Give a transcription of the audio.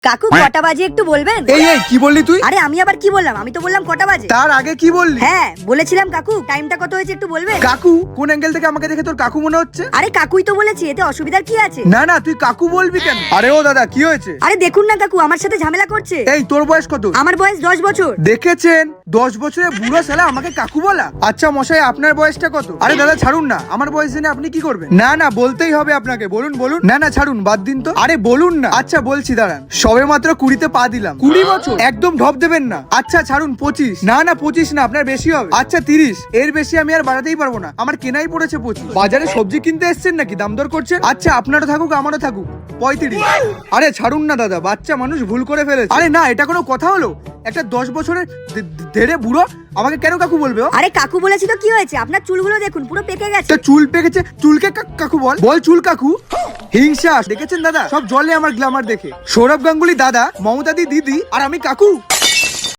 কাকু কটা বাজে একটু বলবেন? এই এই কি বললি তুই? আরে আমি আবার কি বললাম? আমি তো বললাম কটা বাজে। তার আগে কি বললি? হ্যাঁ বলেছিলাম কাকু টাইমটা কত হয়েছে একটু বলবেন? কাকু কোন অ্যাঙ্গেল থেকে আমাকে দেখে তোর কাকু মনে হচ্ছে? আরে কাকুই তো বলেছি, এতে অসুবিধার কি আছে? না না তুই কাকু বলবি কেন? আরে ও দাদা কি হয়েছে? আরে দেখুন না কাকু আমার সাথে ঝামেলা করছে। এই তোর বয়স কত? আমার বয়স 10 বছর। দেখেছেন 10 বছরের বুড়ো শালা আমাকে কাকু বলা। আচ্ছা মশাই আপনার বয়সটা কত? আরে দাদা ছাড়ুন না, আমার বয়স জেনে আপনি কি করবেন? না না বলতেই হবে আপনাকে, বলুন বলুন। না না ছাড়ুন বাদ দিন তো। আরে বলুন না। আচ্ছা বলছি দাঁড়ান, সবে মাত্র 20-তে পা দিলাম। 20 বছর? একদম ঢপ দেবেন না। আচ্ছা ছাড়ুন 25। না না 25 না, আপনার বেশি হবে। আচ্ছা 30, এর বেশি আমি আর বাড়াতেই পারবো না, আমার কেনাই পড়েছে 25। বাজারে সবজি কিনতে এসেছেন নাকি দাম দর করছেন? আচ্ছা আপনারও থাকুক আমারও থাকুক 35। আরে ছাড়ুন না দাদা, বাচ্চা মানুষ ভুল করে ফেলেছে। আরে না এটা কোনো কথা হলো? একটা 10 বছরের ধেড়ে বুড়ো আমাকে কেন কাকু বলবে ও? আরে কাকু বলেছি তো কি হয়েছে? আপনার চুলগুলো দেখুন পুরো পেকে গেছে। তো চুল পেকেছে, চুলকে কাকু বল, বল চুল কাকু। হিংসা দেখেছেন দাদা, সব জলে আমার গ্ল্যামার দেখে। সৌরভ গাঙ্গুলি দাদা, মমতা দি দিদি, আর আমি কাকু।